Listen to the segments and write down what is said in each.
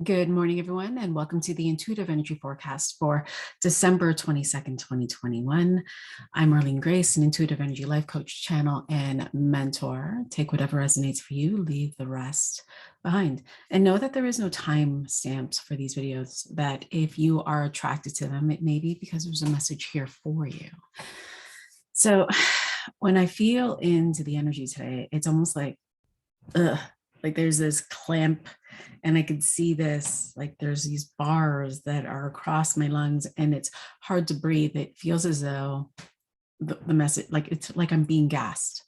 Good morning, everyone, and welcome to the Intuitive Energy Forecast for December 22nd, 2021. I'm Arlene Grace, an Intuitive Energy Life Coach channel and mentor. Take whatever resonates for you, leave the rest behind. And know that there is no time stamps for these videos, that if you are attracted to them, it may be because there's a message here for you. So when I feel into the energy today, it's almost like, like there's this clamp and I could see this, like there's these bars that are across my lungs and it's hard to breathe. It feels as though the message, like it's like I'm being gassed.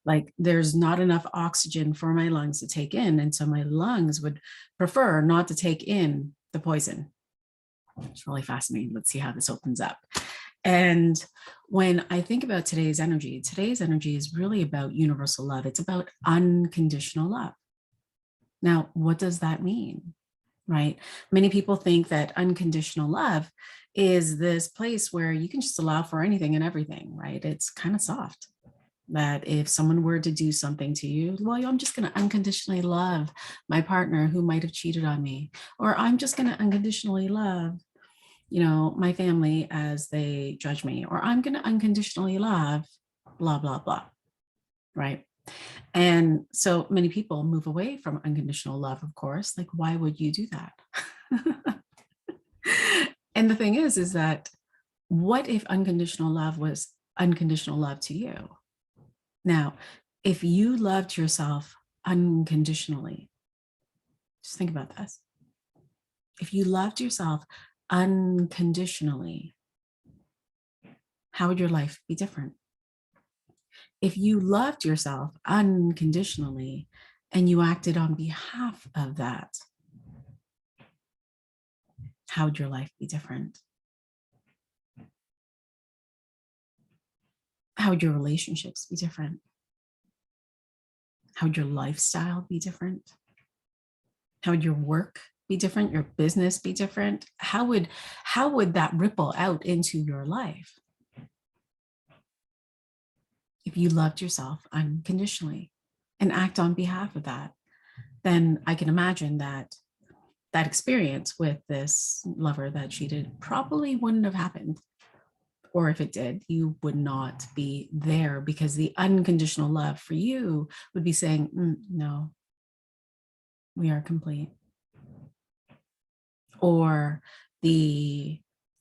Like there's not enough oxygen for my lungs to take in. And so my lungs would prefer not to take in the poison. It's really fascinating. Let's see how this opens up. And when I think about today's energy is really about universal love. It's about unconditional love. Now, what does that mean? Right? Many people think that unconditional love is this place where you can just allow for anything and everything, right? It's kind of soft. That if someone were to do something to you, well, I'm just going to unconditionally love my partner who might have cheated on me, or I'm just going to unconditionally love my family as they judge me, or I'm going to unconditionally love blah, blah, blah. Right. And so many people move away from unconditional love, of course. Like, why would you do that? And the thing is that what if unconditional love was unconditional love to you? Now, if you loved yourself unconditionally, just think about this. If you loved yourself unconditionally, how would your life be different? If you loved yourself unconditionally and you acted on behalf of that, how would your life be different? How would your relationships be different? How would your lifestyle be different? How would your work be different? Your business be different? How would that ripple out into your life? If you loved yourself unconditionally and act on behalf of that, then I can imagine that experience with this lover that cheated probably wouldn't have happened. Or if it did, you would not be there, because the unconditional love for you would be saying, no, we are complete. Or the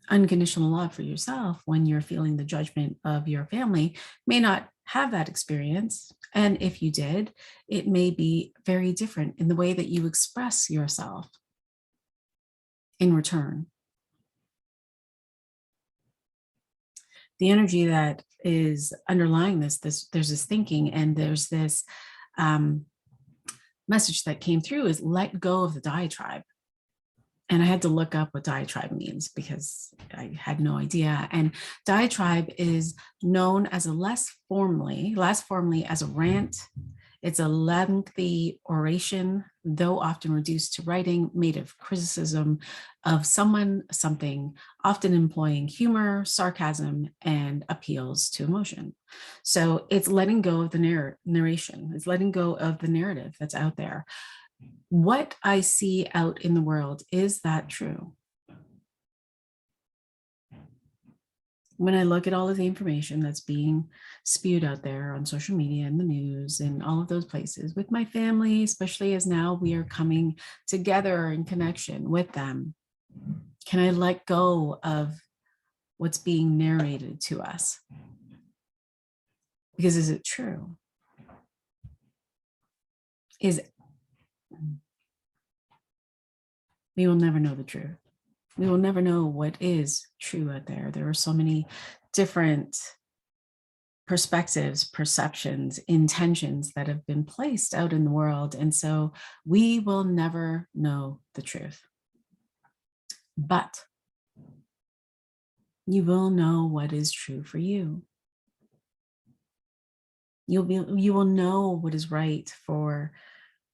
unconditional love for yourself, when you're feeling the judgment of your family, may not have that experience. And if you did, it may be very different in the way that you express yourself in return. The energy that is underlying this, there's this thinking, and there's this message that came through is let go of the diatribe. And I had to look up what diatribe means because I had no idea. And diatribe is known as less formally as a rant. It's a lengthy oration, though often reduced to writing, made of criticism of someone, something, often employing humor, sarcasm, and appeals to emotion. So it's letting go of the narration. It's letting go of the narrative that's out there. What I see out in the world, is that true? When I look at all of the information that's being spewed out there on social media and the news and all of those places with my family, especially as now we are coming together in connection with them, can I let go of what's being narrated to us? Because is it true? We will never know the truth. We will never know what is true out there. There are so many different perspectives, perceptions, intentions that have been placed out in the world. And so we will never know the truth. But you will know what is true for you. You will know what is right for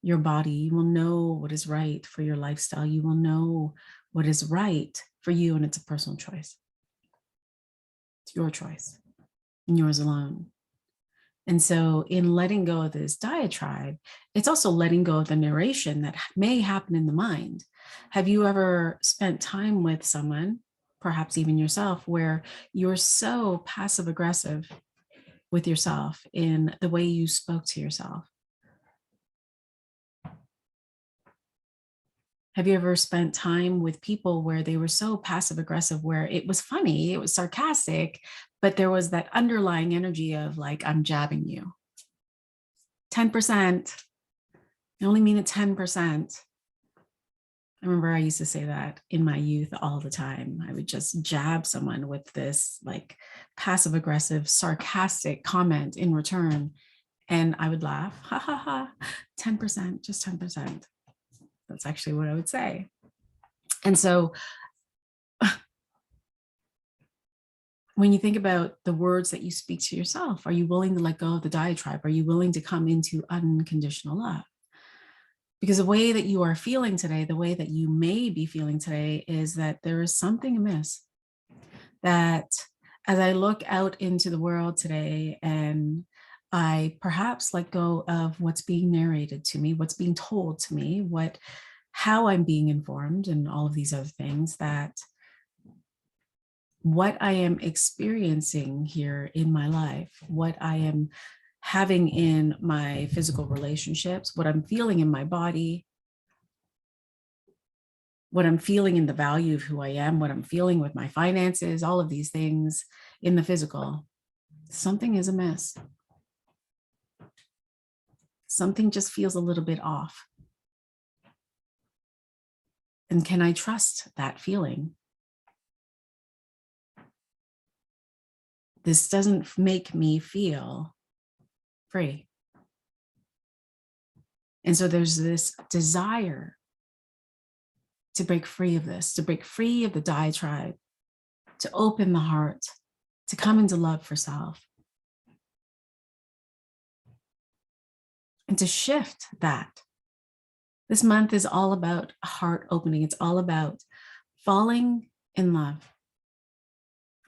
your body. You will know what is right for your lifestyle. You will know what is right for you, and it's a personal choice. It's your choice and yours alone. And so in letting go of this diatribe, it's also letting go of the narration that may happen in the mind. Have you ever spent time with someone, perhaps even yourself, where you're so passive aggressive with yourself in the way you spoke to yourself? Have you ever spent time with people where they were so passive aggressive, where it was funny, it was sarcastic, but there was that underlying energy of like, I'm jabbing you. 10%. I only mean it 10%. I remember I used to say that in my youth all the time. I would just jab someone with this like passive aggressive, sarcastic comment in return. And I would laugh, ha ha ha, 10%, just 10%. That's actually what I would say. And so when you think about the words that you speak to yourself, are you willing to let go of the diatribe? Are you willing to come into unconditional love? Because the way that you are feeling today, the way that you may be feeling today is that there is something amiss. That as I look out into the world today and I perhaps let go of what's being narrated to me, what's being told to me, how I'm being informed and all of these other things, that what I am experiencing here in my life, what I am having in my physical relationships, what I'm feeling in my body, what I'm feeling in the value of who I am, what I'm feeling with my finances, all of these things in the physical, something is amiss. Something just feels a little bit off. And can I trust that feeling? This doesn't make me feel free. And so there's this desire to break free of this, to break free of the diatribe, to open the heart, to come into love for self, and to shift that. This month is all about heart opening. It's all about falling in love.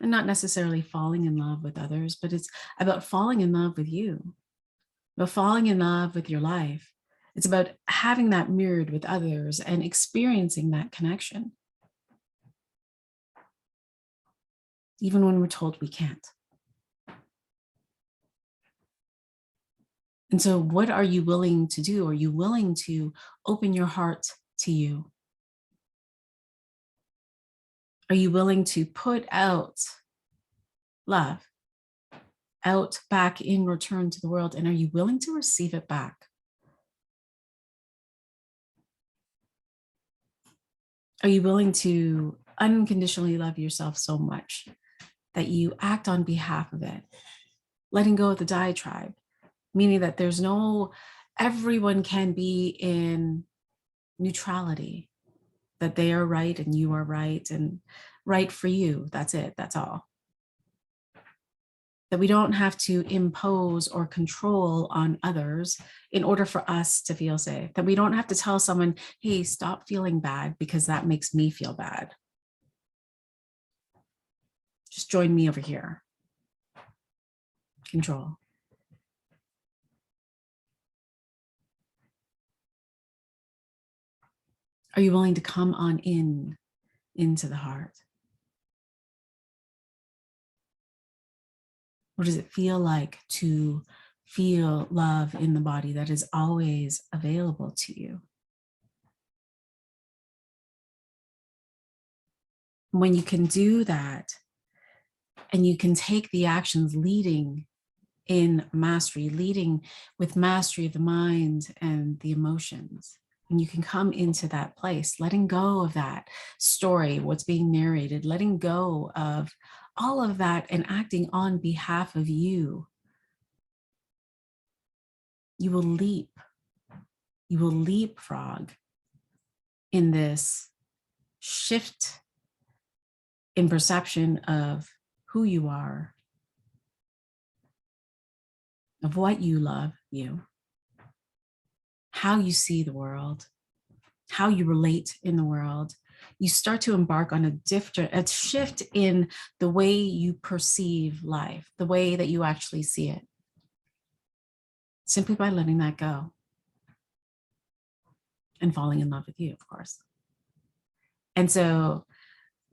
And not necessarily falling in love with others, but it's about falling in love with you, about falling in love with your life. It's about having that mirrored with others and experiencing that connection, even when we're told we can't. And so what are you willing to do? Are you willing to open your heart to you? Are you willing to put out love out back in return to the world? And are you willing to receive it back? Are you willing to unconditionally love yourself so much that you act on behalf of it? Letting go of the diatribe, meaning that everyone can be in neutrality, that they are right and you are right and right for you. That's it. That's all. That we don't have to impose or control on others in order for us to feel safe. That we don't have to tell someone, hey, stop feeling bad because that makes me feel bad. Just join me over here. Control. Are you willing to come on into the heart? What does it feel like to feel love in the body that is always available to you? When you can do that and you can take the actions leading in mastery, leading with mastery of the mind and the emotions, and you can come into that place, letting go of that story, what's being narrated, letting go of all of that and acting on behalf of you, you will leapfrog in this shift in perception of who you are, of what you love, how you see the world, how you relate in the world. You start to embark on a shift in the way you perceive life, the way that you actually see it. simply by letting that go and falling in love with you, of course. And so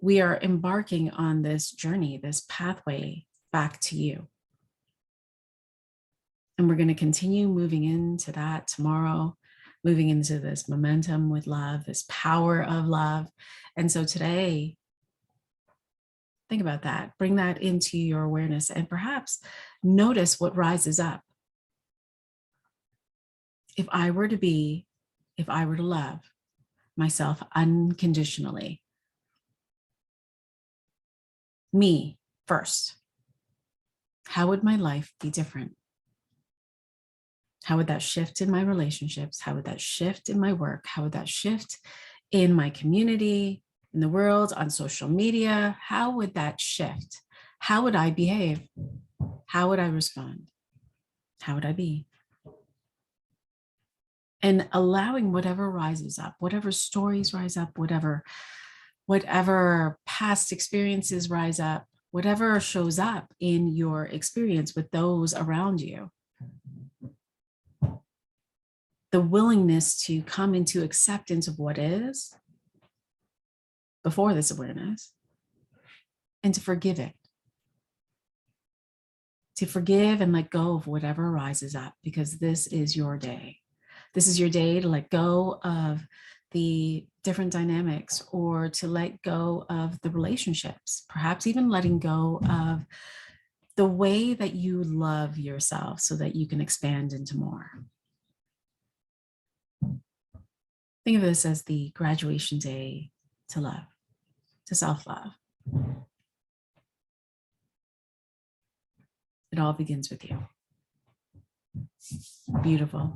we are embarking on this journey, this pathway back to you. And we're going to continue moving into that tomorrow, moving into this momentum with love, this power of love. And so today, think about that. Bring that into your awareness and perhaps notice what rises up. If I were to love myself unconditionally, me first, how would my life be different? How would that shift in my relationships? How would that shift in my work? How would that shift in my community, in the world, on social media? How would that shift? How would I behave? How would I respond? How would I be? And allowing whatever rises up, whatever stories rise up, whatever past experiences rise up, whatever shows up in your experience with those around you, the willingness to come into acceptance of what is before this awareness, and to forgive it, to forgive and let go of whatever rises up, because this is your day. This is your day to let go of the different dynamics, or to let go of the relationships, perhaps even letting go of the way that you love yourself so that you can expand into more. Think of this as the graduation day to love, to self-love. It all begins with you. Beautiful.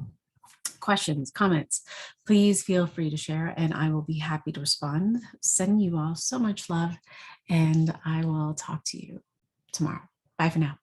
Questions, comments, please feel free to share and I will be happy to respond. Sending you all so much love, and I will talk to you tomorrow. Bye for now.